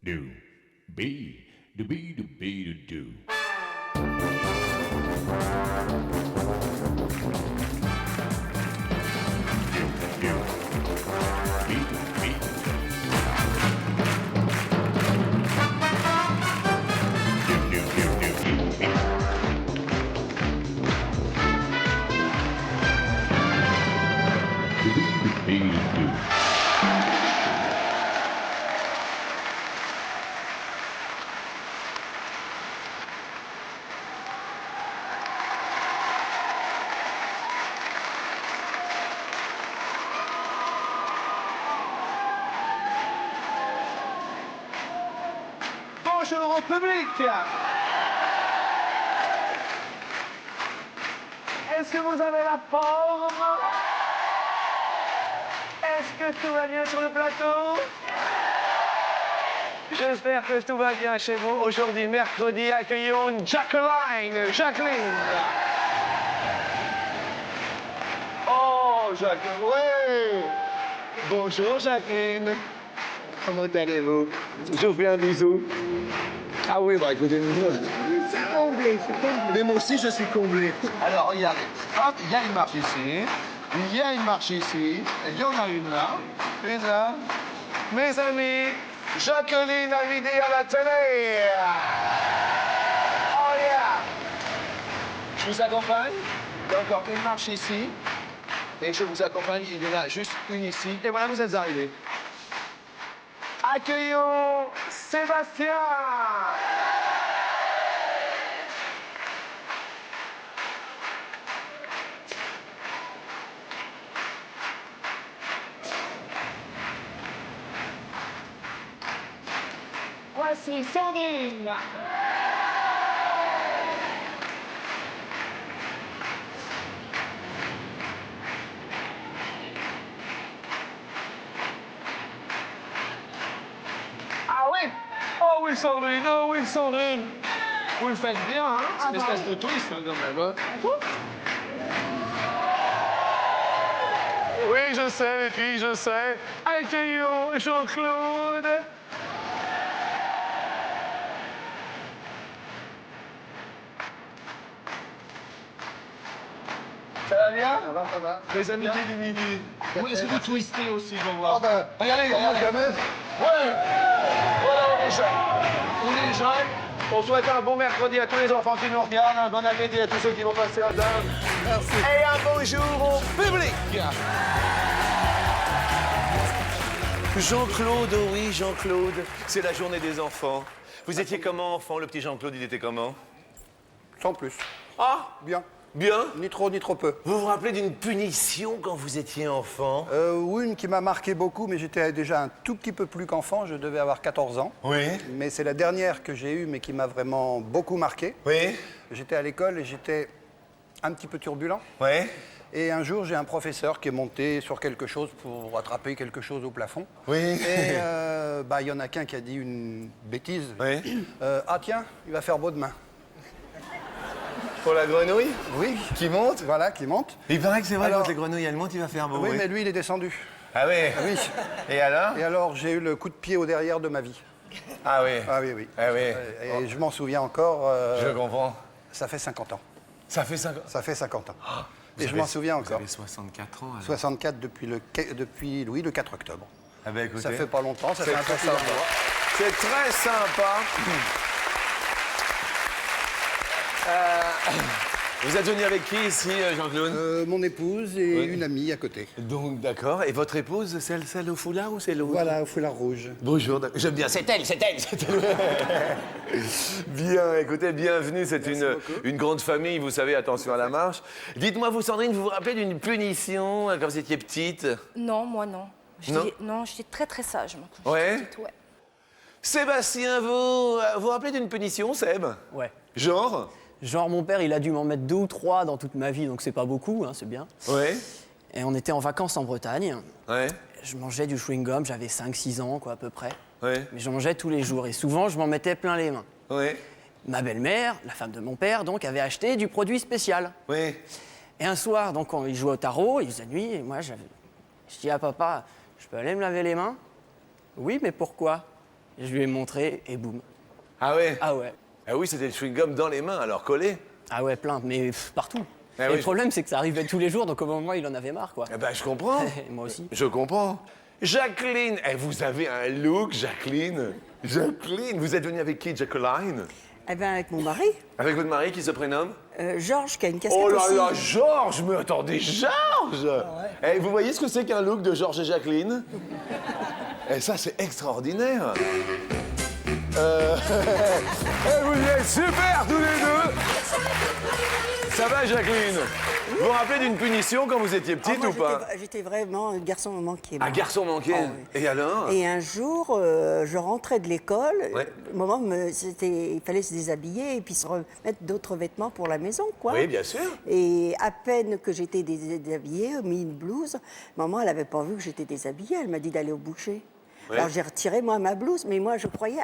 do, be, do, be, do, be, do, do. Bonjour au public. Est-ce que vous avez la forme? Est-ce que tout va bien sur le plateau? J'espère que tout va bien chez vous. Aujourd'hui, mercredi, accueillons Jacqueline. Oh, Jacqueline, ouais. Bonjour, Jacqueline. Comment allez-vous? Je vous fais un bisou. Ah oui, bah écoutez, c'est comblé, c'est comblé. Mais moi aussi, je suis comblé. Alors, regardez. Hop, il y a une marche ici. Il y a une marche ici. Il y en a une là. Une là. Mes amis, Jacqueline a vidé à la télé. Oh yeah. Je vous accompagne. Il y a encore une marche ici. Et je vous accompagne. Il y en a juste une ici. Et voilà, vous êtes arrivés. Accueillons Sébastien. Voici Sandrine. Ah oui? Oh oui, Sandrine, oh oui, Sandrine. Vous le faites bien, hein? C'est une espèce de twist, quand même. Hein? Oui, je sais, les filles, je sais. Accueillons Jean-Claude. Ça va bien? Ça va. Les amitiés du midi. Oui, est-ce que vous twistez aussi, je vais voir? Regardez, quand même. Ouais. Voilà, on est jeunes. On souhaite un bon mercredi à tous les enfants qui nous regardent, un bon appétit à tous ceux qui vont passer à table. Merci. Et un bonjour au public. Jean-Claude, oui, Jean-Claude. C'est la journée des enfants. Vous étiez comment, enfant? Le petit Jean-Claude, il était comment? Sans plus. Ah, Bien. bien. Ni trop, ni trop peu. Vous vous rappelez d'une punition quand vous étiez enfant? Oui, une qui m'a marqué beaucoup, mais j'étais déjà un tout petit peu plus qu'enfant. Je devais avoir 14 ans. Oui. Mais c'est la dernière que j'ai eue, mais qui m'a vraiment beaucoup marqué. Oui. J'étais à l'école et j'étais un petit peu turbulent. Oui. Et un jour, j'ai un professeur qui est monté sur quelque chose pour attraper quelque chose au plafond. Oui. Et il y en a qu'un qui a dit une bêtise. Oui. Ah tiens, il va faire beau demain. Pour la grenouille? Oui. Qui monte? Voilà, qui monte. Il paraît que c'est vrai, Alors- quand les grenouilles, elles montent, il va faire beau. Oui, mais lui, il est descendu. Ah oui? Oui. Et alors? Et alors, j'ai eu le coup de pied au derrière de ma vie. Ah oui. Ah oui, oui. Ah oui. Et je m'en souviens encore. Je comprends. Ça fait 50 ans. Ça fait 5 ans. Ça fait 50 ans. Vous Et je avez- m'en souviens Vous encore. avez 64 ans, alors. 64 depuis le 4 octobre. Ah ben écoutez. Ça fait pas longtemps, ça C'est fait un peu très plus d'un sympa. mois. C'est très sympa. Vous êtes venu avec qui ici, Jean-Claude? Mon épouse et Oui. une amie à côté. Donc, d'accord. Et votre épouse, celle au foulard ou c'est l'autre? Voilà, au foulard rouge. Bonjour, j'aime bien. C'est elle, c'est elle, c'est elle. Bien, écoutez, bienvenue. C'est une grande famille, vous savez, attention à la marche. Dites-moi, vous, Sandrine, vous vous rappelez d'une punition quand vous étiez petite? Non, moi non. Non Non, j'étais très très sage. Moi, quand Ouais. j'étais petite, ouais. Sébastien, vous vous rappelez d'une punition, Seb? Ouais. Genre? Genre, mon père, il a dû m'en mettre 2 ou 3 dans toute ma vie, donc c'est pas beaucoup, hein, c'est bien. Ouais. Et on était en vacances en Bretagne. Ouais. Je mangeais du chewing-gum, j'avais 5-6 ans, quoi, à peu près. Ouais. Mais j'en mangeais tous les jours, et souvent, je m'en mettais plein les mains. Ouais. Ma belle-mère, la femme de mon père, donc, avait acheté du produit spécial. Ouais. Et un soir, donc, il jouait au tarot, il faisait nuit, et moi, je dis à papa, je peux aller me laver les mains? Oui, mais pourquoi? Je lui ai montré et boum. Ah ouais. Ah ouais. Ah oui, c'était le chewing-gum dans les mains, alors collé. Ah ouais, plein, mais partout. Ah Et oui, le problème, c'est que ça arrivait tous les jours, donc au moment, il en avait marre, quoi. Eh ben, je comprends. Moi aussi. Je comprends. Jacqueline, vous avez un look, Jacqueline. Jacqueline, vous êtes venue avec qui, Jacqueline? Eh bien, avec mon mari, Avec votre mari qui se prénomme? Georges, qui a une casquette Oh là aussi. là, Georges! Mais attendez, Georges! Vous voyez ce que c'est qu'un look de Georges et Jacqueline? Et ça, c'est extraordinaire. Vous êtes super tous les deux! Ça va, Jacqueline? Vous vous rappelez d'une punition quand vous étiez petite moi, ou pas? J'étais vraiment un garçon manqué. Un moi. garçon manqué? Ah oui. Et alors? Et un jour, je rentrais de l'école. Ouais. Au moment, il fallait se déshabiller et puis se remettre d'autres vêtements pour la maison, quoi. Oui, bien sûr. Et à peine que j'étais déshabillée, mis une blouse, maman, elle n'avait pas vu que j'étais déshabillée. Elle m'a dit d'aller au boucher. Ouais. Alors j'ai retiré, moi, ma blouse, mais moi, je croyais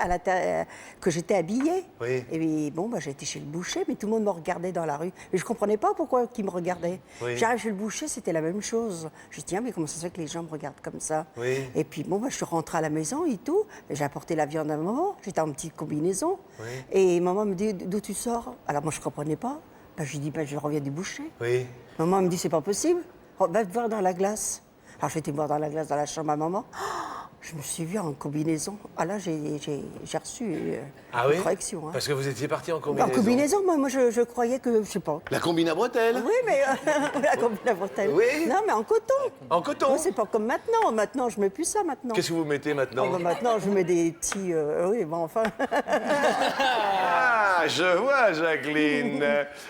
que j'étais habillée. Oui. Et puis, bon, j'ai été chez le boucher, mais tout le monde me regardait dans la rue. Mais je ne comprenais pas pourquoi ils me regardaient. Oui. J'arrive chez le boucher, c'était la même chose. Je dis, tiens, mais comment ça se fait que les gens me regardent comme ça? Oui. Et puis, bon, je suis rentrée à la maison et tout. Et j'ai apporté la viande à maman. J'étais en petite combinaison. Oui. Et maman me dit, d'où tu sors? Alors moi, je ne comprenais pas. Je lui dis, je reviens du boucher. Oui. Maman me dit, c'est pas possible. Va te voir dans la glace. Alors j'ai été voir dans la glace dans la chambre à maman. Je me suis vue en combinaison. Ah là, j'ai reçu une correction. Hein. Parce que vous étiez parti en combinaison. En combinaison, moi, je croyais que, je sais pas. La combine à bretelles. Oui, mais la combine à bretelles. Oui. Non, mais en coton. En coton. Moi, c'est pas comme maintenant. Maintenant, je mets plus ça maintenant. Qu'est-ce que vous mettez maintenant? Oh, maintenant, je mets des petits. Oui, bon, enfin. Ah, je vois, Jacqueline.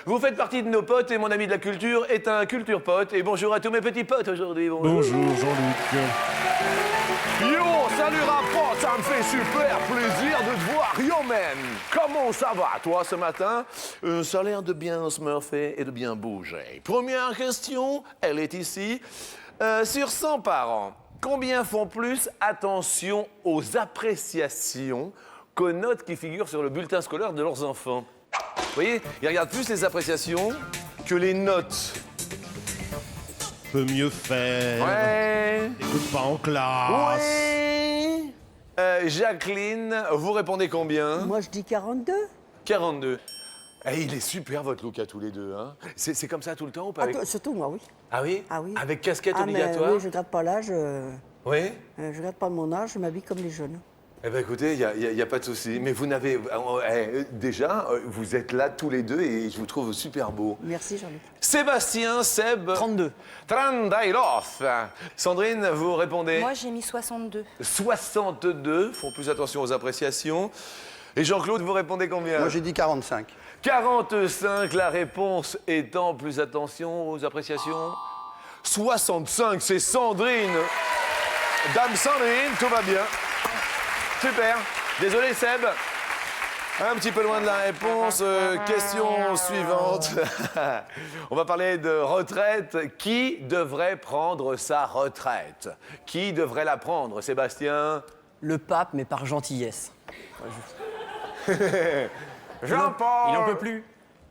Vous faites partie de nos potes et mon ami de la culture est un culture pote. Et bonjour à tous mes petits potes aujourd'hui. Bonjour Jean-Luc. Yo, salut rapport, ça me fait super plaisir de te voir. Yo, man, comment ça va, toi, ce matin? Ça a l'air de bien se murfer et de bien bouger. Première question, elle est ici. Sur 100 parents, combien font plus attention aux appréciations qu'aux notes qui figurent sur le bulletin scolaire de leurs enfants? Vous voyez, ils regardent plus les appréciations que les notes. Peut mieux faire. Ouais. Écoute pas en classe. Oui. Jacqueline, vous répondez combien? Moi, je dis 42. 42. Eh, il est super votre look à tous les deux. Hein. C'est comme ça tout le temps ou pas avec... Surtout moi, oui. Ah oui? Ah oui. Avec casquette Mais, obligatoire? oui, je ne garde pas l'âge. Oui? Je garde pas mon âge, je m'habille comme les jeunes. Eh bien écoutez, il n'y a pas de souci. Mais vous n'avez... déjà, vous êtes là tous les deux et je vous trouve super beau. Merci, Jean-Luc. Sébastien, Seb... 32. 32. Sandrine, vous répondez? Moi, j'ai mis 62. 62. Font plus attention aux appréciations. Et Jean-Claude, vous répondez combien? Moi, j'ai dit 45. 45, la réponse étant plus attention aux appréciations. 65, c'est Sandrine. Dame Sandrine, tout va bien. Super. Désolé Seb. Un petit peu loin de la réponse. Question suivante. On va parler de retraite. Qui devrait prendre sa retraite? Qui devrait la prendre, Sébastien? Le pape, mais par gentillesse. Jean-Paul. Il n'en peut plus.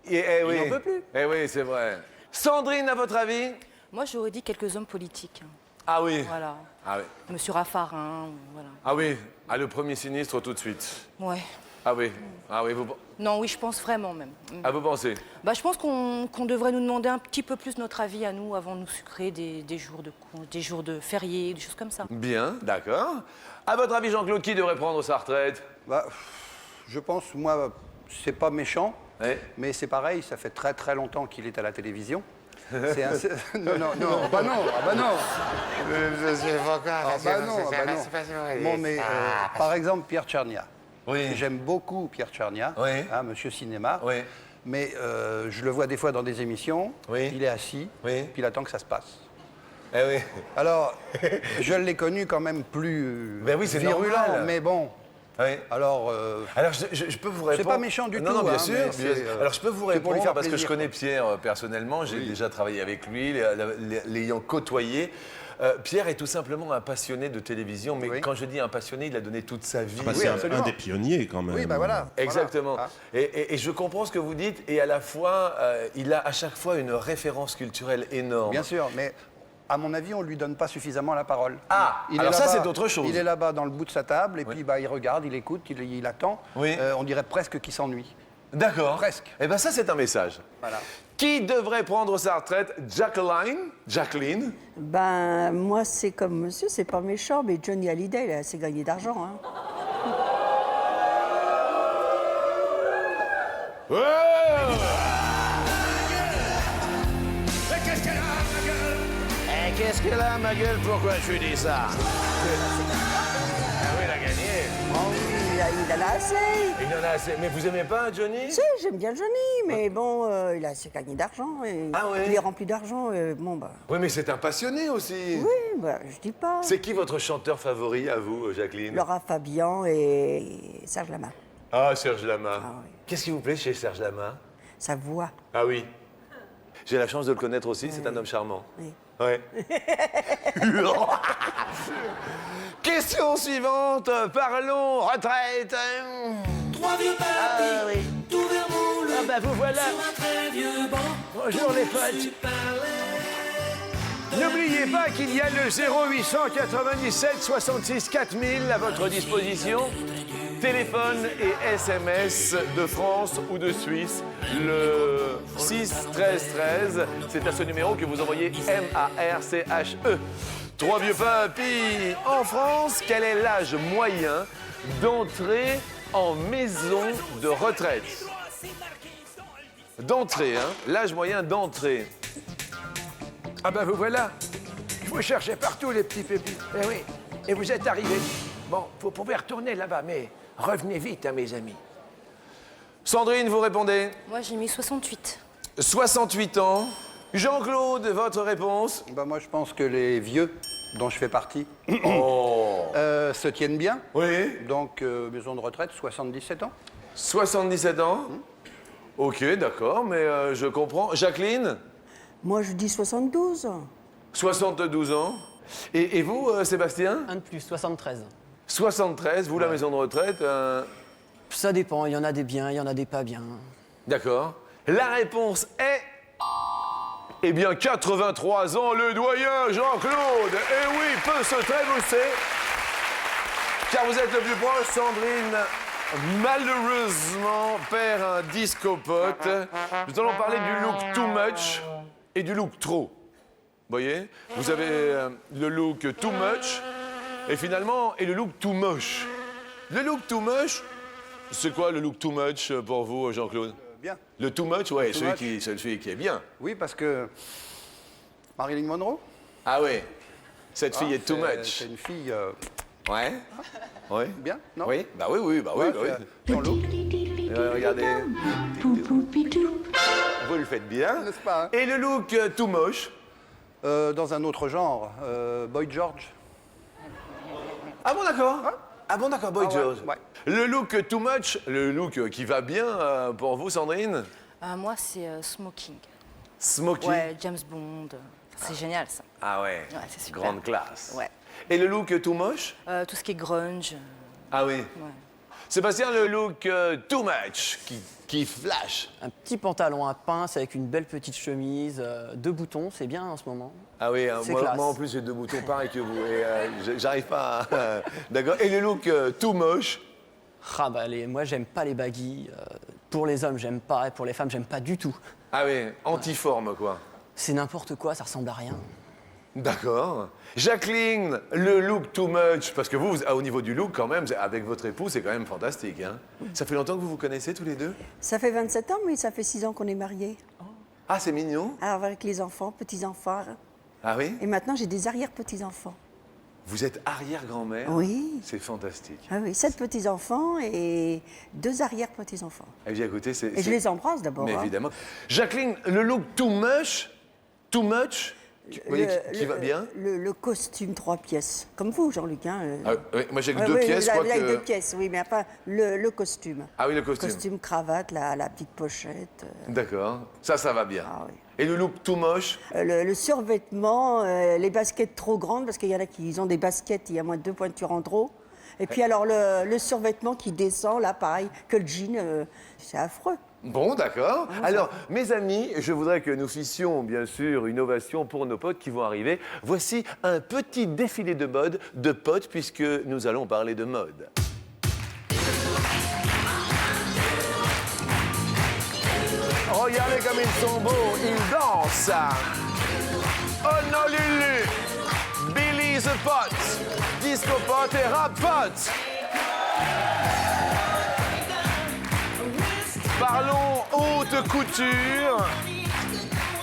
Oui. Il n'en peut plus. Eh oui, c'est vrai. Sandrine, à votre avis? Moi, j'aurais dit quelques hommes politiques. Ah oui. Voilà. Ah oui. Monsieur Raffarin, voilà. Ah oui. Ah, le premier sinistre tout de suite. Ouais. Ah oui. Ah oui, Non, oui, je pense vraiment même. Ah, vous pensez? Bah, je pense qu'on devrait nous demander un petit peu plus notre avis à nous avant de nous sucrer des jours de fériés, des choses comme ça. Bien, d'accord. À votre avis, Jean-Claude, qui devrait prendre sa retraite? Bah, je pense, moi, c'est pas méchant, Ouais. mais c'est pareil, ça fait très très longtemps qu'il est à la télévision. Non, non, non, ah bah non, ah bah non. Ah bah non, ah bah non. Bon, mais par exemple, Pierre Tchernia. Oui. J'aime beaucoup Pierre Tchernia, Oui. hein, Monsieur Cinéma. Oui. Mais je le vois des fois dans des émissions, Oui. il est assis, Oui. puis il attend que ça se passe. Eh oui. Alors, je l'ai connu quand même plus Ben oui, c'est virulent, normal. mais bon. Oui. Alors, Alors, je peux vous répondre. c'est pas méchant du non, tout. Non, bien hein, sûr. mais bien c'est, sûr. Alors, je peux vous c'est pour lui répondre faire parce que je plaisir, connais quoi. Pierre personnellement. J'ai déjà travaillé avec lui, l'ayant côtoyé. Pierre est tout simplement un passionné de télévision, mais Oui. quand je dis un passionné, il a donné toute sa vie. Bah, Oui, c'est absolument. un des pionniers quand même. Oui, ben voilà. Exactement. Voilà. Et je comprends ce que vous dites, et à la fois, il a à chaque fois une référence culturelle énorme. Bien sûr, mais À mon avis, on ne lui donne pas suffisamment la parole. Ah, Il est alors ça, là-bas- c'est autre chose. Il est là-bas dans le bout de sa table, et puis bah, il regarde, il écoute, il attend. Oui. On dirait presque qu'il s'ennuie. D'accord. Presque. Eh bien, ça, c'est un message. Voilà. Qui devrait prendre sa retraite? Jacqueline? Ben, moi, c'est comme monsieur, c'est pas méchant, mais Johnny Hallyday, il a assez gagné d'argent. Hein. Ouais. Qu'est-ce qu'elle a, ma gueule? Pourquoi tu dis ça? Ah oui, il a gagné. Oh, oui, il en a assez. Il en a assez. Mais vous aimez pas Johnny? Si, j'aime bien Johnny, mais bon, il a assez gagné d'argent. Ah ouais. Il est rempli d'argent, bon, bah. Oui, mais c'est un passionné aussi. Oui, bah, je dis pas. C'est qui votre chanteur favori à vous, Jacqueline? Laura Fabian et Serge Lama. Ah, Serge Lama. Ah oui. Qu'est-ce qui vous plaît chez Serge Lama? Sa voix. Ah oui. J'ai la chance de le connaître aussi, c'est un homme charmant. Oui. Ouais. Question suivante, parlons retraite. Trois vieux papis, tout vers moule, Ah bah vous voilà. sur un très vieux banc. Bonjour les potes. N'oubliez pas qu'il y a le 0897 66 4000 à votre disposition. Téléphone et SMS de France ou de Suisse, le 6 13 13. C'est à ce numéro que vous envoyez MARCHE. Trois vieux papis en France, quel est l'âge moyen d'entrée en maison de retraite? D'entrée, hein? L'âge moyen d'entrée. Ah ben vous voilà. Vous cherchez partout les petits pépis. Eh oui. Et vous êtes arrivés. Bon, vous pouvez retourner là-bas, mais revenez vite, hein, mes amis. Sandrine, vous répondez? Moi, j'ai mis 68. 68 ans. Jean-Claude, votre réponse? Bah, moi, je pense que les vieux, dont je fais partie, Oh. se tiennent bien. Oui. Donc, maison de retraite, 77 ans. 77 ans? Ok, d'accord, mais je comprends. Jacqueline? Moi, je dis 72. 72 ans. Et vous, Sébastien? Un de plus, 73. 73, vous, la maison de retraite? Ça dépend, il y en a des biens, il y en a des pas bien. D'accord. La réponse est... Eh bien, 83 ans, le doyen Jean-Claude. Eh oui, peut se trémousser. Car vous êtes le plus proche, Sandrine. Malheureusement, perd un discopote. Nous allons parler du look too much et du look trop. Vous voyez? Vous avez le look too much et finalement, et le look too moche. Le look too much, c'est quoi le look too much pour vous, Jean-Claude? Bien. Le too much, ouais, Too celui much. qui est bien. Oui, parce que Marilyn Monroe, Ah oui, cette fille est too c'est- much. C'est une fille Ouais. Oui. bien, non? Oui, bah oui, oui, bah oui, Ouais, bah oui. son look, Regardez. Vous le faites bien. n'est-ce pas, hein? Et le look too moche. Dans un autre genre, Boy George. Ah bon, d'accord. Ah bon, d'accord, Boy Ah ouais, George. ouais. Le look too much, le look qui va bien pour vous, Sandrine? Moi, c'est Smoking. Smoky. Ouais, James Bond. C'est génial, ça. Ah ouais. Ouais, c'est super. Grande classe. Ouais. Et le look too moche? Tout ce qui est grunge. Ah oui. Ouais. Sébastien, le look too much, qui flash. Un petit pantalon à pince avec une belle petite chemise, 2 boutons, c'est bien en ce moment. Ah oui, hein, C'est moi, classe. moi, en plus j'ai 2 boutons pareils que vous et j'arrive pas à... D'accord. Et le look too moche? Ah bah moi j'aime pas les baggy. Pour les hommes j'aime pas, et pour les femmes j'aime pas du tout. Ah oui, antiforme quoi. C'est n'importe quoi, ça ressemble à rien. D'accord. Jacqueline, le look too much, parce que vous, au niveau du look quand même, avec votre époux, c'est quand même fantastique. Hein. Ça fait longtemps que vous vous connaissez tous les deux? Ça fait 27 ans, mais ça fait 6 ans qu'on est mariés. Ah, c'est mignon. Alors, avec les enfants, petits-enfants. Ah oui? Et maintenant, j'ai des arrière-petits-enfants. Vous êtes arrière-grand-mère? Oui. C'est fantastique. Ah oui, 7 petits-enfants et 2 arrière-petits-enfants. Eh bien, écoutez, c'est... Et je les embrasse d'abord. Mais hein. évidemment. Jacqueline, le look too much, vous voyez, qui va bien? Le costume 3 pièces. Comme vous, Jean-Luc. Hein, Ah, oui, moi, j'ai que Ah 2 oui, pièces, vous je avez crois que... 2 pièces, oui, mais enfin, le costume. Ah oui, le costume. Costume, cravate, la petite pochette. D'accord. Ça va bien. Ah oui. Et le look too moche? Le survêtement, les baskets trop grandes, parce qu'il y en a qui ont des baskets, il y a moins de 2 pointures en trop. Et puis alors le survêtement qui descend, là, pareil, que le jean, c'est affreux. Bon, d'accord. Alors, mes amis, je voudrais que nous fissions, bien sûr, une ovation pour nos potes qui vont arriver. Voici un petit défilé de mode de potes, puisque nous allons parler de mode. Regardez comme ils sont beaux, ils dansent. Honolulu, Billy the Pot, Disco Pot et Rap Pot. Parlons haute couture.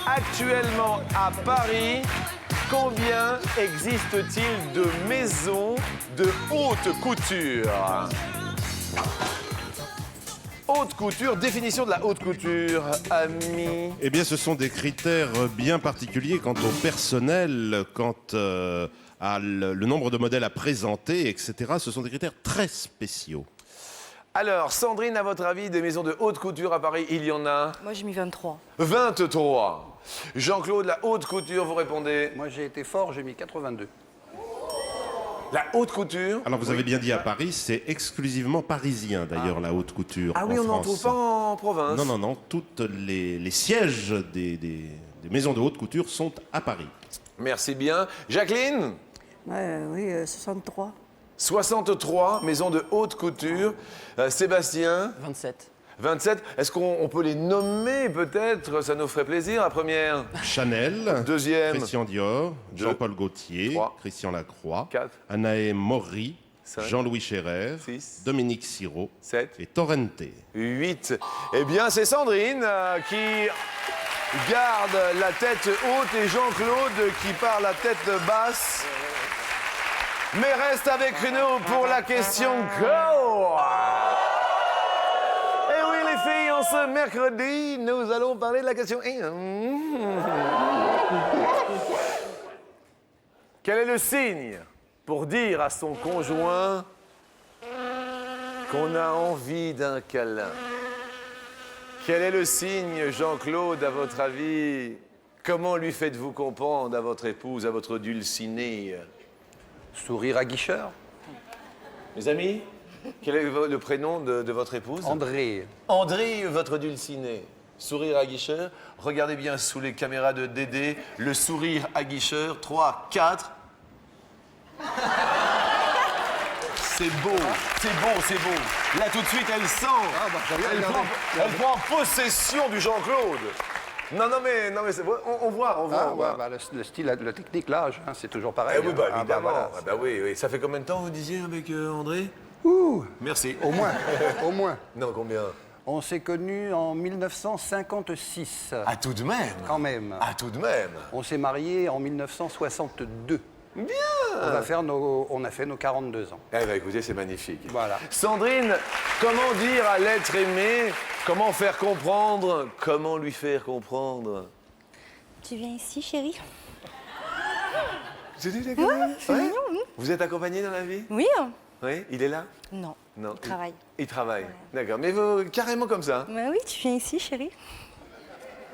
Actuellement à Paris, combien existe-t-il de maisons de haute couture? Haute couture, définition de la haute couture, ami. Eh bien, ce sont des critères bien particuliers quant au personnel, quant à le nombre de modèles à présenter, etc. Ce sont des critères très spéciaux. Alors, Sandrine, à votre avis, des maisons de haute couture à Paris, il y en a? Moi, j'ai mis 23. 23. Jean-Claude, la haute couture, vous répondez? Moi, j'ai été fort, j'ai mis 82. La haute couture? Alors, vous avez bien dit à Paris, c'est exclusivement parisien, d'ailleurs, la haute couture. Ah oui, en on n'en France. trouve pas en province? Non, non, non. Toutes les sièges des maisons de haute couture sont à Paris. Merci bien. Jacqueline? Oui, 63. 63 maisons de haute couture. Sébastien? 27. 27. Est-ce qu'on peut les nommer peut-être? Ça nous ferait plaisir. La première? Chanel. Deuxième? Christian Dior. Deux. Jean-Paul Gaultier. 3. Christian Lacroix. 4. Anaë Maury. 5. Jean-Louis Scherer. 6. Dominique Sirot. 7. Et Torrente. 8. Eh bien, c'est Sandrine qui garde la tête haute et Jean-Claude qui part la tête basse. Mais reste avec nous pour la question Go! Et oui, les filles, en ce mercredi, nous allons parler de la question. Quel est le signe pour dire à son conjoint qu'on a envie d'un câlin? Quel est le signe, Jean-Claude, à votre avis? Comment lui faites-vous comprendre à votre épouse, à votre dulcinée? Sourire aguicheur. Mes amis, quel est le prénom de votre épouse? André. André, votre dulcinée. Sourire aguicheur. Regardez bien sous les caméras de Dédé, le sourire aguicheur. 3, 4. C'est beau, c'est beau, c'est beau. Là, tout de suite, elle sent. Elle prend possession du Jean-Claude. Non, mais on voit. Le style, la technique, l'âge, hein, c'est toujours pareil. Eh oui, bah, évidemment. voilà. Ah, bah oui. Ça fait combien de temps, vous disiez, avec André? Merci. Au moins, au moins. Non, combien? On s'est connus en 1956. Ah, tout de même. Quand même. Ah, tout de même. On s'est mariés en 1962. Bien. On a fait nos 42 ans. Eh bien, écoutez, c'est magnifique. Voilà. Sandrine, comment dire à l'être aimé? Comment faire comprendre? Comment lui faire comprendre? Tu viens ici, chérie? C'est c'est mignon. Vous êtes accompagné dans la vie? Oui. Oui, il est là? Non. Non. Il travaille. Il travaille. D'accord. Mais vous, carrément comme ça? Bah oui, tu viens ici, chérie.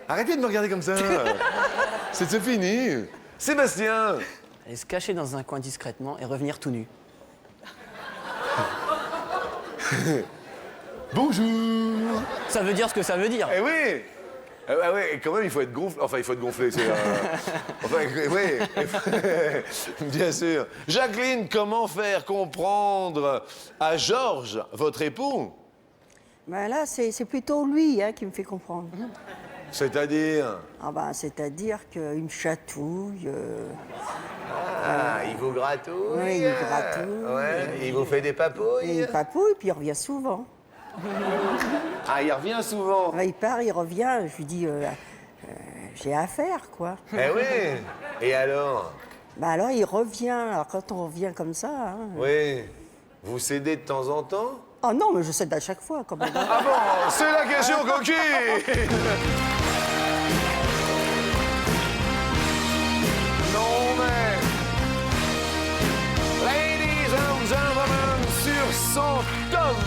Arrêtez de me regarder comme ça. C'est fini. Sébastien. Aller se cacher dans un coin discrètement et revenir tout nu. Bonjour. Ça veut dire ce que ça veut dire. Eh oui. Ah ouais, quand même, il faut être gonflé. Enfin, il faut être gonflé, c'est... Enfin, oui, bien sûr. Jacqueline, comment faire comprendre à Georges, votre époux? Ben là, c'est plutôt lui qui me fait comprendre. C'est-à-dire? C'est-à-dire qu'il me chatouille. Il vous gratouille? Oui, il me gratouille. Ouais, il vous fait des papouilles? Et il papouille, puis il revient souvent. Ah, il revient souvent? Il part, il revient, je lui dis, j'ai affaire, quoi. Eh oui. Et alors? Alors, il revient. Alors, quand on revient comme ça... Oui. Vous cédez de temps en temps? Oh non, mais je cède à chaque fois, quand même. Ah bon, c'est la question coquine. Non mais... Ladies and gentlemen, sur 100 tomes,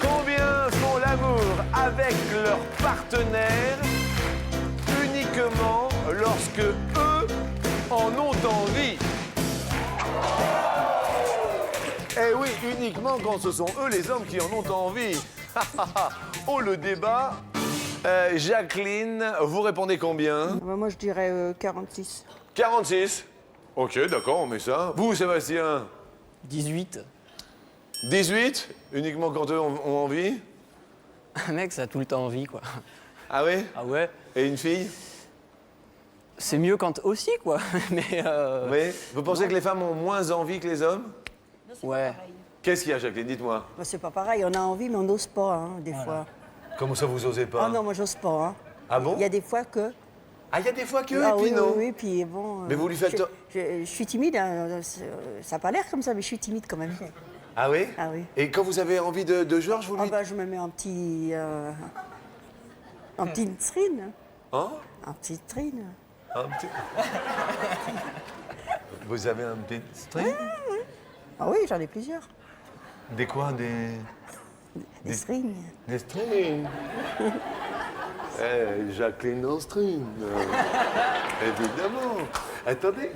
combien font l'amour avec leur partenaire uniquement lorsque eux en ont envie? Eh oui, uniquement quand ce sont eux les hommes qui en ont envie. Oh, le débat. Jacqueline, vous répondez combien? Moi, je dirais 46. 46. Ok, d'accord, on met ça. Vous, Sébastien? 18. 18? Uniquement quand eux ont envie? Un mec, ça a tout le temps envie, quoi. Ah oui? Ah ouais? Et une fille? C'est mieux quand aussi, quoi. Mais Oui. Vous pensez que les femmes ont moins envie que les hommes? ouais. Qu'est-ce qu'il y a, Jacqueline? Dites-moi. Moi, c'est pas pareil. On a envie, mais on n'ose pas, hein, des fois. Comment ça, vous osez pas? Ah non, moi, j'ose pas. Hein. Ah bon? Il y a des fois que... Ah, il y a des fois que, Ah et puis oui, non. oui, puis bon... Mais vous lui faites... Je suis timide, hein, ça n'a pas l'air comme ça, mais je suis timide quand même. Ah oui? Ah oui. Et quand vous avez envie de Georges, vous lui... Ah bah, je me mets un petit... un petit trine. Hein? Un petit trine. Un petit... Vous avez un petit string? Ah oui, j'en ai plusieurs. Des quoi? Des strings. Des strings. Jacqueline en string. Évidemment. Attendez,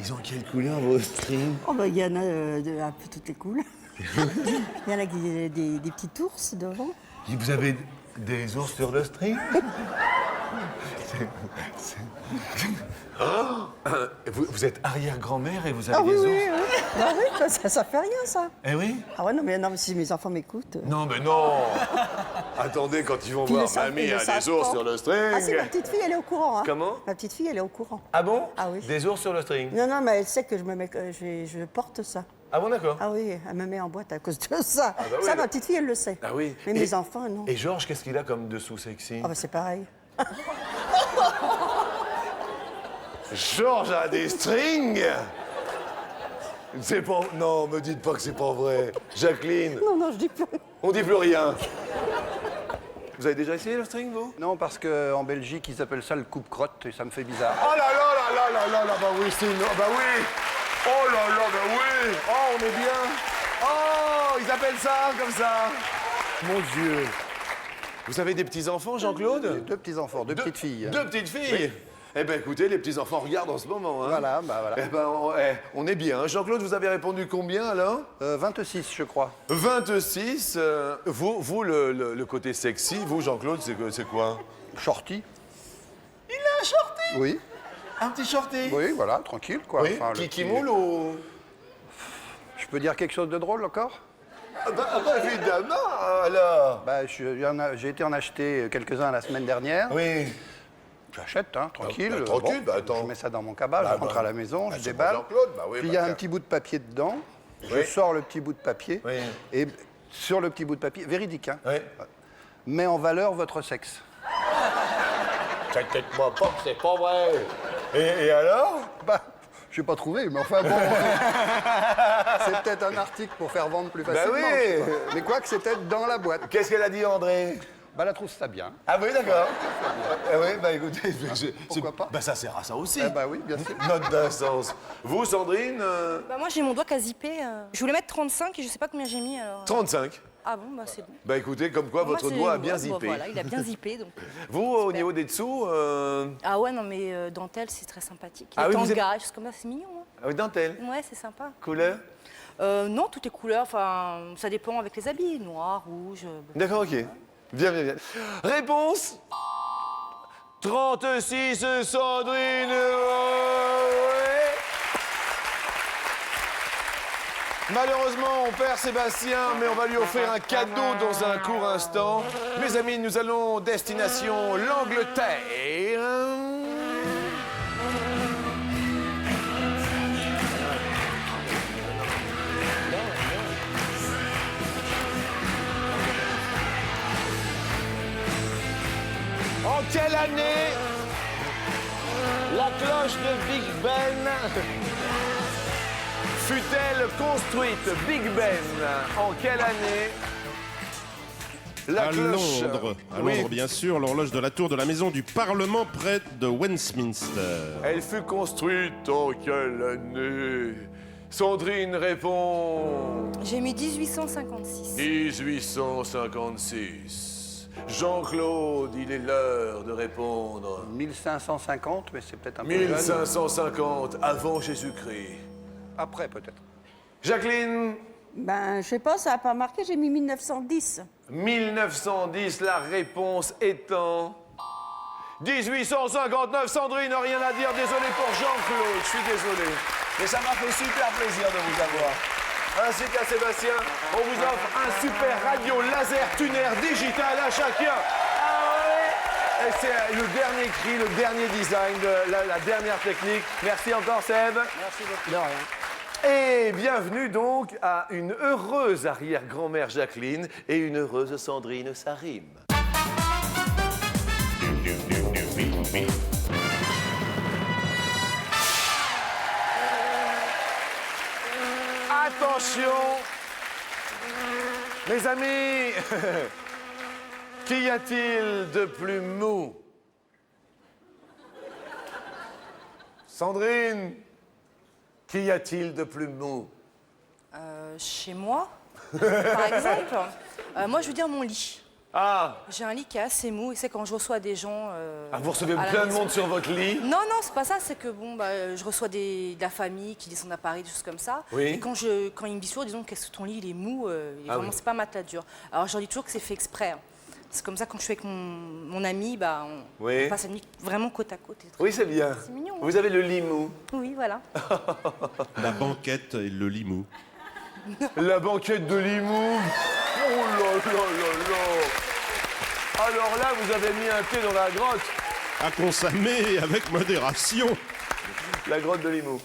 ils ont quelle couleur vos strings? Oh bah, il y en a un peu toutes les couleurs. Il y en a qui des petits ours devant. Vous avez des ours sur le string? Vous êtes arrière-grand-mère et vous avez Ah oui, des ours? oui, oui. Ah oui, ça fait rien, ça. Eh oui? Ah ouais, non, mais si mes enfants m'écoutent... Non, mais non! Attendez, quand ils vont Puis voir ils le savent- mamie ils le a savent des ours pas. sur le string. Ah si, ma petite fille, elle est au courant. Hein. Comment? Ma petite fille, elle est au courant. Ah bon? Ah oui. Des ours sur le string? Non, non, mais elle sait que je porte ça. Ah bon, d'accord. Ah oui, elle me met en boîte à cause de ça. bah oui, Ça, là- ma petite fille, elle le sait. Ah oui. Mais mes enfants, non. Et Georges, qu'est-ce qu'il a comme dessous sexy? Ah bah c'est pareil. Georges a des strings? C'est pas... Non, me dites pas que c'est pas vrai. Jacqueline, Non, non, je dis plus. on dit plus rien. Vous avez déjà essayé le string, vous? Non, parce qu'en Belgique, ils appellent ça le coupe-crotte et ça me fait bizarre. Oh là là là là là là là, bah oui, c'est... Bah oui. Oh là là, bah oui. Oh, on est bien. Oh, ils appellent ça comme ça. Mon Dieu. Vous avez des petits-enfants, Jean-Claude? Deux petits-enfants, deux petites filles. Deux petites filles? Eh ben écoutez, les petits-enfants regardent en ce moment. Hein. Voilà, bah voilà. Eh ben, on est bien. Jean-Claude, vous avez répondu combien, alors? 26, je crois. 26. Vous le côté sexy, vous, Jean-Claude, c'est quoi? Shorty. Il a un shorty? Oui. Un petit shorty? Oui, voilà, tranquille, quoi. Oui, Enfin, le qui petit- moule ou... Je peux dire quelque chose de drôle encore? Ah bah, évidemment, alors. Bah, j'ai été en acheter quelques-uns la semaine dernière. Oui. J'achète, hein, tranquille. Bah, tranquille, bah, attends. Je mets ça dans mon cabas, Bah, je rentre bah, à la maison, bah, je c'est déballe. pour Jean-Claude, bah oui, Puis il bah, y a un tiens. petit bout de papier dedans. Je Oui. sors le petit bout de papier. Oui. Et sur le petit bout de papier, véridique, hein, Oui. met en valeur votre sexe. T'inquiète-moi pas que c'est pas vrai. Et alors? Bah, je n'ai pas trouvé, mais enfin bon. C'est peut-être un article pour faire vendre plus facilement. oui. je sais pas. Mais quoi que c'est peut-être dans la boîte. Qu'est-ce qu'elle a dit, André? Bah, elle trouve ça bien. Ah oui, d'accord. Ah oui, bah écoutez, Pourquoi pas? Bah ça sert à ça aussi. Eh bah oui, bien sûr. Note d'un sens. Vous, Sandrine, Bah moi j'ai mon doigt qu'à zipper. Je voulais mettre 35 et je sais pas combien j'ai mis alors. 35. Ah bon, bah c'est bon. Bah écoutez, comme quoi Moi, votre c'est- doigt a bien bon, zippé. voilà, il a bien zippé donc. Vous, au niveau des dessous, Ah ouais, non mais dentelle c'est très sympathique. Ah Les oui, vous tangas, choses comme ça, c'est mignon. Hein. dentelle, Ouais, c'est sympa. couleur. Non, tout est couleur, enfin ça dépend avec les habits, noir, rouge. Bon. D'accord, ok. Bien, bien, bien. Réponse 36, Sandrine. Ouais. Malheureusement, on perd Sébastien, mais on va lui offrir un cadeau dans un court instant. Mes amis, nous allons destination l'Angleterre. En quelle année la cloche de Big Ben fut-elle construite? Big Ben, en quelle année la À cloche... Londres, Oui. bien sûr, l'horloge de la tour de la maison du Parlement près de Westminster. Elle fut construite en quelle année? Sandrine répond... J'ai mis 1856. 1856. Jean-Claude, il est l'heure de répondre. 1550, mais c'est peut-être un peu jeune. 1550, avant Jésus-Christ. Après, peut-être. Jacqueline, Ben, je sais pas, ça n'a pas marqué, j'ai mis 1910. 1910, la réponse étant... 1859, Sandrine, rien à dire, désolé pour Jean-Claude, je suis désolé. Mais ça m'a fait super plaisir de vous avoir. Ainsi qu'à Sébastien, on vous offre un super radio laser tuner digital à chacun. Ah ouais. Et c'est le dernier cri, le dernier design, la dernière technique. Merci encore Seb. Merci beaucoup. De rien. Et bienvenue donc à une heureuse arrière-grand-mère Jacqueline et une heureuse Sandrine Sarim. Attention, mes amis, qu'y a-t-il de plus mou? Sandrine, qu'y a-t-il de plus mou? Chez moi, par exemple, moi, je veux dire mon lit. Ah, J'ai un lit qui est assez mou et c'est quand je reçois des gens. vous recevez à la plein de maison. monde sur votre lit? Non, non, c'est pas ça, c'est que bon, je reçois de la famille qui descendent à Paris, des choses comme ça. Oui. Et quand ils me disent toujours, disons, qu'est-ce que ton lit, il est mou, vraiment, oui. c'est pas matelas dur. Alors, je leur dis toujours que c'est fait exprès. Hein. C'est comme ça, quand je suis avec mon ami, Oui. on passe la nuit vraiment côte à côte. Oui, c'est bien. C'est mignon. Hein. Vous avez le lit mou. Oui, voilà. La banquette et le lit mou. La banquette de lit mou. Oh là là là là. Alors là, vous avez mis un pied dans la grotte. À consommer avec modération. La grotte de Limoux.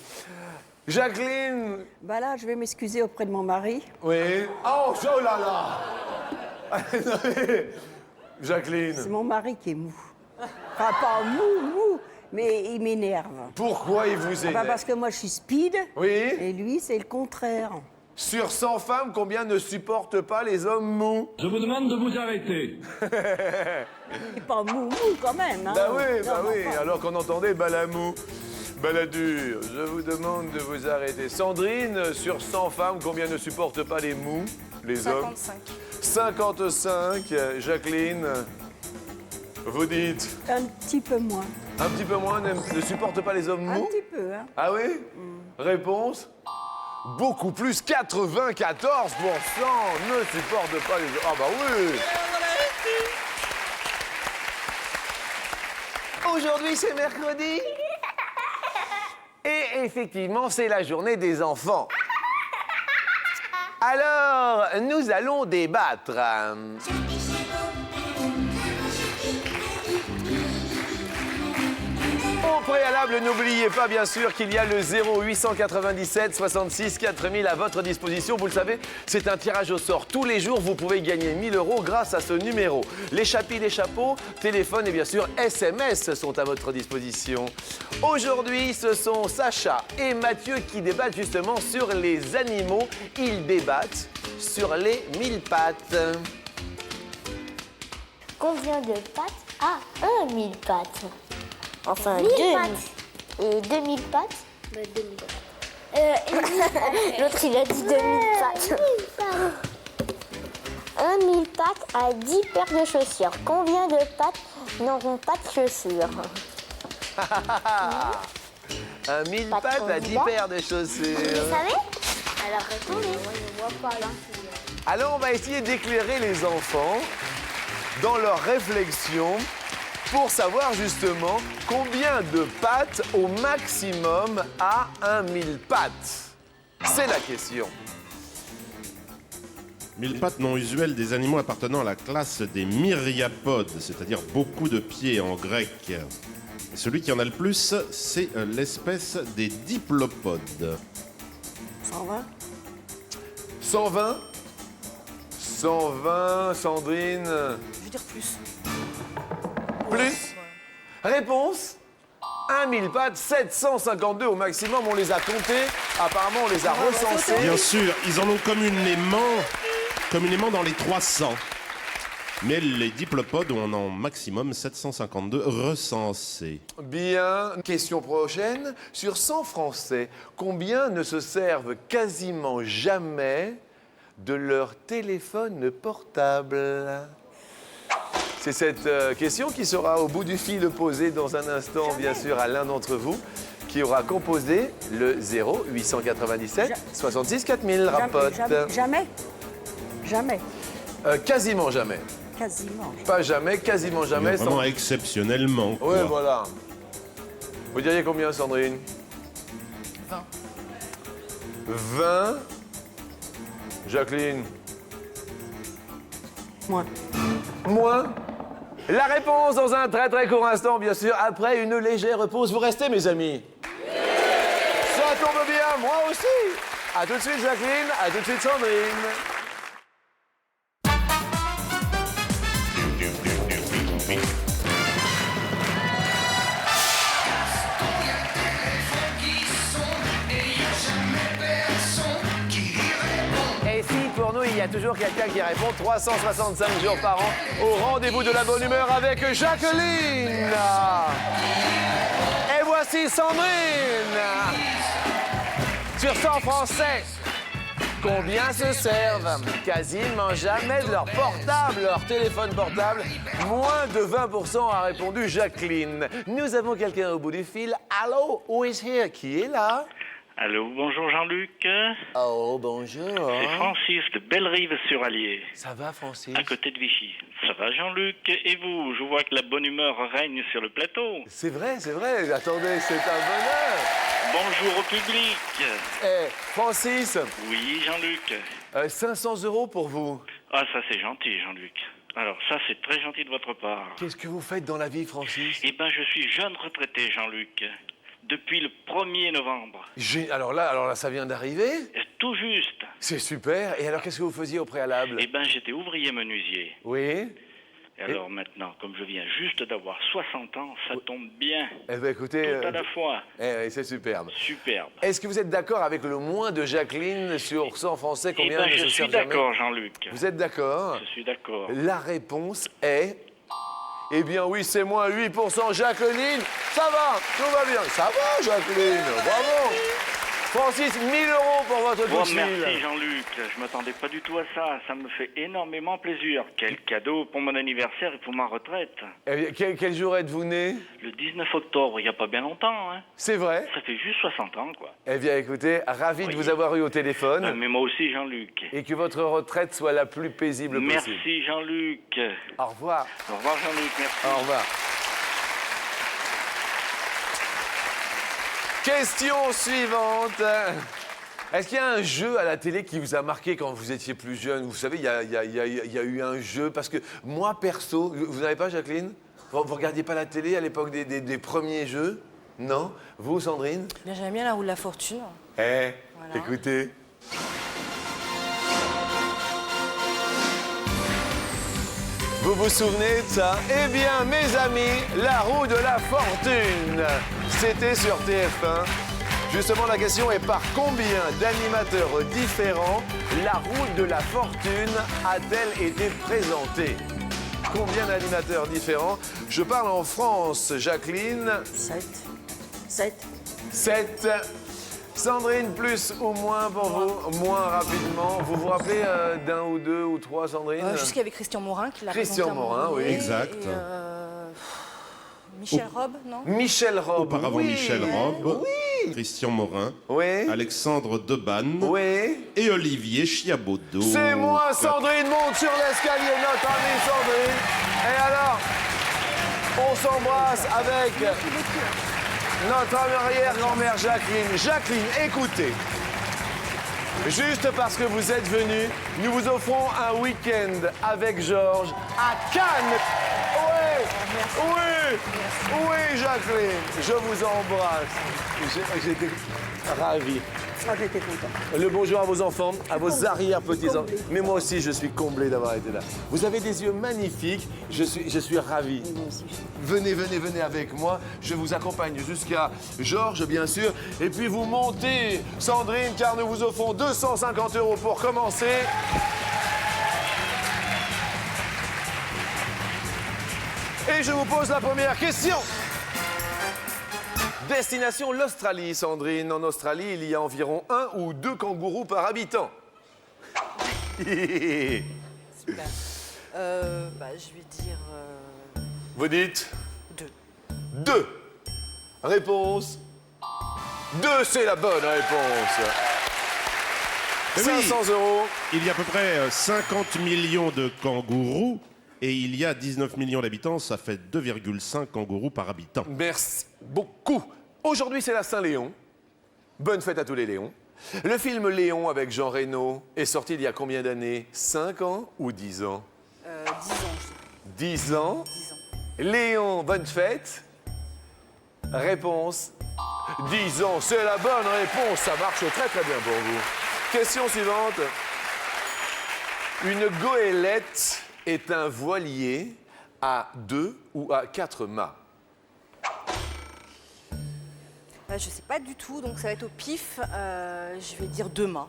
Jacqueline. Bah là, je vais m'excuser auprès de mon mari. Oui. Oh là là. Jacqueline. C'est mon mari qui est mou. Enfin, pas mou, mais il m'énerve. Pourquoi il vous énerve? Parce que moi, je suis speed. Oui. Et lui, c'est le contraire. Sur 100 femmes, combien ne supportent pas les hommes mous? Je vous demande de vous arrêter. Il est pas mou quand même. Hein. Bah oui, Non, bah oui. enfin, Alors qu'on entendait balamou. Baladure, je vous demande de vous arrêter. Sandrine, sur 100 femmes, combien ne supportent pas les mous? Les hommes? 55. 55. Jacqueline, vous dites? un petit peu moins. Un petit peu moins, ne supporte pas les hommes Un mous? petit peu, hein. Ah oui? Réponse? Beaucoup plus, 94% ne supportent pas les hommes. Ah bah oui! Aujourd'hui, c'est mercredi. Et effectivement, c'est la journée des enfants. Alors, nous allons débattre. Au préalable, n'oubliez pas bien sûr qu'il y a le 0897 66 4000 à votre disposition. Vous le savez, c'est un tirage au sort. Tous les jours, vous pouvez gagner 1000 € grâce à ce numéro. Les chapis, les chapeaux, téléphone et bien sûr SMS sont à votre disposition. Aujourd'hui, ce sont Sacha et Mathieu qui débattent justement sur les animaux. Ils débattent sur les 1000 pattes. Combien de pattes a un 1000 pattes? Enfin, 1000 deux. pattes. Et 2000 pattes? 2000 pattes. L'autre, il a dit 2000 pattes. Un 1000 pattes a 10 paires de chaussures. Combien de pattes n'auront pas de chaussures? Un 1000 pattes à 10 paires de chaussures. Vous savez? Alors répondez. Je vois pas là. Alors, on va essayer d'éclairer les enfants dans leur réflexion pour savoir justement combien de pattes au maximum a un 1000 pattes. C'est la question. 1000 pattes non usuelles des animaux appartenant à la classe des myriapodes, c'est-à-dire beaucoup de pieds en grec. Et celui qui en a le plus, c'est l'espèce des diplopodes. 120. 120 120, Sandrine. Je veux dire plus. Plus? Réponse? 1000 pattes, 752 au maximum. On les a comptés. Apparemment, on les a recensés. Bien sûr, ils en ont communément dans les 300. Mais les diplopodes ont en maximum 752 recensés. Bien. Question prochaine. Sur 100 Français, combien ne se servent quasiment jamais de leur téléphone portable? C'est cette question qui sera au bout du fil posée dans un instant, bien sûr, à l'un d'entre vous, qui aura composé le 0897 66 4000, Rapote. Jamais. Jamais. Quasiment jamais. Quasiment. Pas jamais, quasiment jamais. Mais vraiment exceptionnellement. Oui, quoi. voilà. Vous diriez combien, Sandrine? 20. 20. Jacqueline? Moins. Moins. La réponse dans un très très court instant, bien sûr, après une légère pause. Vous restez, mes amis? Ça tombe bien, moi aussi. À tout de suite, Jacqueline. À tout de suite, Sandrine. Et si pour nous, il y a toujours quelqu'un qui répond 365 jours par an au rendez-vous de la bonne humeur avec Jacqueline. Et voici Sandrine. Sur 100 Français, combien se servent quasiment jamais de leur portable, leur téléphone portable? Moins de 20% a répondu Jacqueline. Nous avons quelqu'un au bout du fil. Allô, who is here? Qui est là? Allô, bonjour Jean-Luc. Oh, bonjour. C'est Francis de Bellerive-sur-Allier. Ça va, Francis? À côté de Vichy. Ça va, Jean-Luc? Et vous? Je vois que la bonne humeur règne sur le plateau. C'est vrai, c'est vrai. Attendez, c'est un bonheur. Bonjour au public. Eh, Francis. Oui, Jean-Luc. 500 € pour vous. Ah, ça c'est gentil, Jean-Luc. Alors ça, c'est très gentil de votre part. Qu'est-ce que vous faites dans la vie, Francis? Eh ben, je suis jeune retraité, Jean-Luc. Depuis le 1er novembre. Alors là, ça vient d'arriver? Tout juste. C'est super. Et alors, qu'est-ce que vous faisiez au préalable? Eh ben, j'étais ouvrier menuisier. Oui. Et alors maintenant, comme je viens juste d'avoir 60 ans, ça tombe bien. Eh bien, écoutez... Tout à la fois. Eh, c'est superbe. Superbe. Est-ce que vous êtes d'accord avec le moins de Jacqueline sur 100 Français? Combien eh ben, ne je se suis servent jamais? d'accord, Jean-Luc. Vous êtes d'accord? Je suis d'accord. La réponse est... Eh bien oui, c'est moins 8%. Jacqueline, ça va, tout va bien. Ça va, Jacqueline, bravo. Francis, 1 000 € pour votre coup de fil. Merci, Jean-Luc. Je m'attendais pas du tout à ça. Ça me fait énormément plaisir. Quel cadeau pour mon anniversaire et pour ma retraite. Eh bien, quel jour êtes-vous né? Le 19 octobre, il n'y a pas bien longtemps. Hein. C'est vrai? Ça fait juste 60 ans, quoi. Eh bien, écoutez, ravi de vous avoir eu au téléphone. Mais moi aussi, Jean-Luc. Et que votre retraite soit la plus paisible possible. Merci, Jean-Luc. Au revoir. Au revoir, Jean-Luc. Merci. Au revoir. Question suivante. Est-ce qu'il y a un jeu à la télé qui vous a marqué quand vous étiez plus jeune? Vous savez, il y a eu un jeu, parce que moi, perso, vous n'avez pas, Jacqueline? Vous ne regardiez pas la télé à l'époque des premiers jeux? Non? Vous, Sandrine? Bien, j'aime bien la roue de la fortune. Eh, Voilà. écoutez. Vous vous souvenez de ça? Eh bien, mes amis, la roue de la fortune, c'était sur TF1. Justement, la question est par combien d'animateurs différents la roue de la fortune a-t-elle été présentée? Combien d'animateurs différents? Je parle en France, Jacqueline. 7. 7. 7. Sandrine, plus ou moins pour vous? Moins rapidement. Vous vous rappelez d'un ou deux ou trois, Sandrine? Je sais qu'il y avait Christian Morin qui l'a Christian présenté à un Morin, moment oui. donné, Exact. et, Michel Robe, non? Michel Robe. Auparavant, oui. Michel Robe, Oui. Christian Morin, Oui. Alexandre Debanne Oui. et Olivier Chiabodo. C'est moi, Sandrine, monte sur l'escalier, notre amie Sandrine. Et alors, on s'embrasse avec notre arrière-grand-mère Jacqueline. Jacqueline, écoutez. Juste parce que vous êtes venue, nous vous offrons un week-end avec Georges à Cannes. Oui, oui, oui, Jacqueline, je vous embrasse. J'étais ravi. Ah, j'étais content. Le bonjour à vos enfants, à vos arrière-petits-enfants. Mais moi aussi, je suis comblé d'avoir été là. Vous avez des yeux magnifiques. Je suis ravi. Venez, venez, venez avec moi. Je vous accompagne jusqu'à Georges, bien sûr. Et puis vous montez, Sandrine, car nous vous offrons 250 € pour commencer. Et je vous pose la première question. Destination l'Australie, Sandrine. En Australie, il y a environ 1 ou 2 kangourous par habitant. Super. Je vais dire Vous dites 2. 2. Réponse 2, c'est la bonne réponse. Mais oui, 500 €. il y a à peu près 50 millions de kangourous et il y a 19 millions d'habitants, ça fait 2,5 kangourous par habitant. Merci beaucoup. Aujourd'hui, c'est la Saint-Léon. Bonne fête à tous les Léons. Le film Léon avec Jean Reno est sorti il y a combien d'années? 5 ans ou 10 ans? 10 ans, je sais. 10 ans. Léon, bonne fête. Réponse 10 ans, c'est la bonne réponse. Ça marche très très bien pour vous. Question suivante. Une goélette est un voilier à 2 ou à 4 mâts? Je sais pas du tout, donc ça va être au pif. Je vais dire 2 mâts.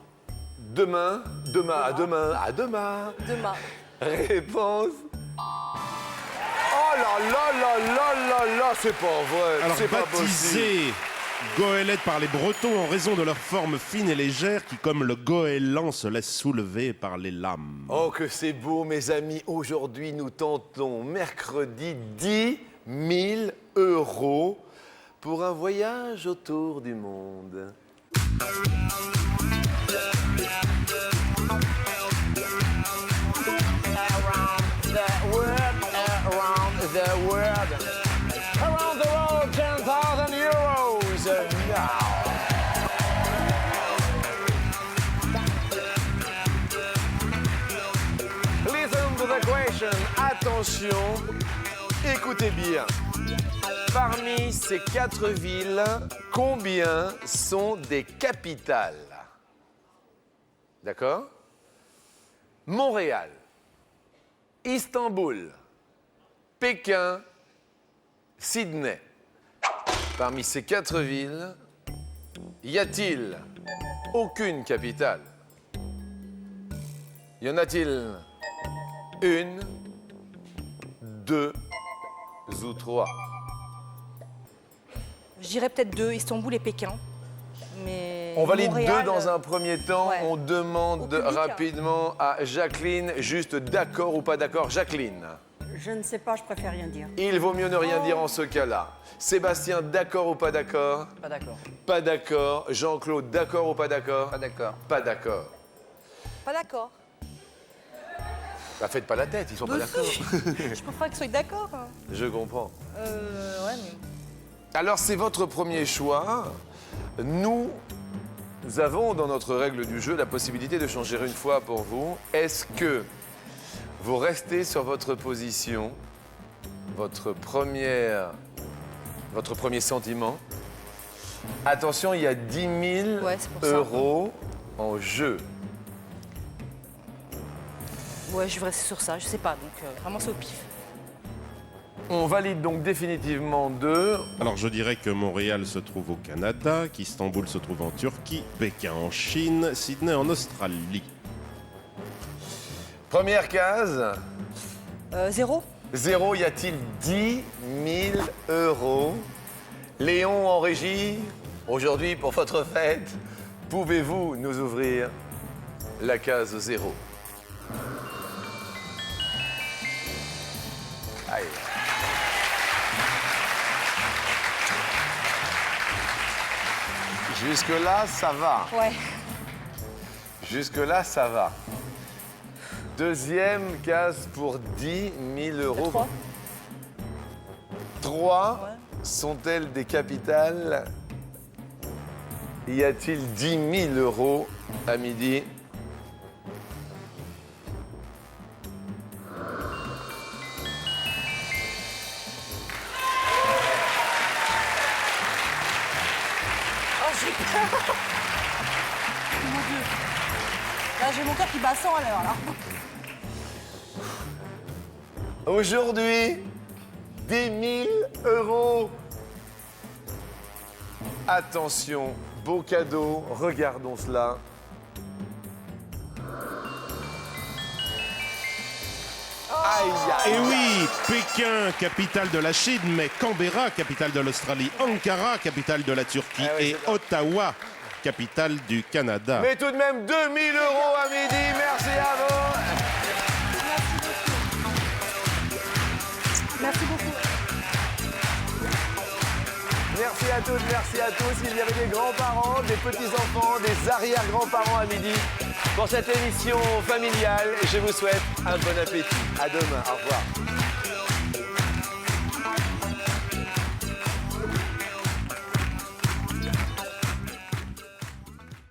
2 mains, 2 mâts, à 2 mains, à 2 mâts. 2 mâts. Réponse. Oh là là là là là là, c'est pas vrai. Alors c'est pas possible. baptisé goélette par les Bretons en raison de leur forme fine et légère qui, comme le goéland, se laisse soulever par les lames. Oh, que c'est beau, mes amis. Aujourd'hui, nous tentons mercredi 10 000 € pour un voyage autour du monde. Around the world, 10,000 euros now. Listen to the question. Attention, écoutez bien. Parmi ces 4 villes, combien sont des capitales? D'accord? Montréal, Istanbul, Pékin, Sydney. Parmi ces 4 villes, y a-t-il aucune capitale? Y en a-t-il une, 2 ou 3? Je dirais peut-être 2, Istanbul et Pékin. Mais on valide Montréal, 2 dans un premier temps. ouais. On demande Au public, rapidement à Jacqueline, juste d'accord ou pas d'accord. Jacqueline, Je ne sais pas, je préfère rien dire. il vaut mieux ne rien dire en ce cas-là. Sébastien, d'accord ou pas d'accord? Pas d'accord. Pas d'accord. Jean-Claude, d'accord ou pas d'accord? Pas d'accord. Pas d'accord. Pas d'accord. Bah, faites pas la tête, ils sont pas d'accord. Je préfère qu'ils soient d'accord. Hein. Je comprends. Ouais, mais... Alors, c'est votre premier choix. Nous avons dans notre règle du jeu la possibilité de changer une fois pour vous. Est-ce que vous restez sur votre position, votre premier sentiment? Attention, il y a 10 000 Ouais, c'est pour ça. € en jeu. Ouais, je vais rester sur ça, je sais pas, donc vraiment c'est au pif. On valide donc définitivement 2. Alors je dirais que Montréal se trouve au Canada, qu'Istanbul se trouve en Turquie, Pékin en Chine, Sydney en Australie. Première case. 0. 0, y a-t-il 10 000 €? Léon en régie, aujourd'hui pour votre fête, pouvez-vous nous ouvrir la case 0? Aïe. Jusque-là, ça va. Ouais. Jusque-là, ça va. Deuxième case pour 10 000 €. 3. 3 sont-elles des capitales? Y a-t-il 10 000 € à midi? Oh, j'ai peur. Mon Dieu. Là, j'ai mon cœur qui bat à 100 à l'heure, là. Aujourd'hui, 10 000 €. Attention, beau cadeau, regardons cela. Aïe, aïe, Et oui, Pékin, capitale de la Chine, mais Canberra, capitale de l'Australie, Ankara, capitale de la Turquie, Ah oui, et c'est Ottawa, capitale du Canada. Mais tout de même 2 000 € à midi, merci à vous. Merci beaucoup. Merci à toutes, merci à tous. Il y avait des grands-parents, des petits-enfants, des arrière-grands-parents à midi. Pour cette émission familiale, je vous souhaite un bon appétit. À demain. Au revoir.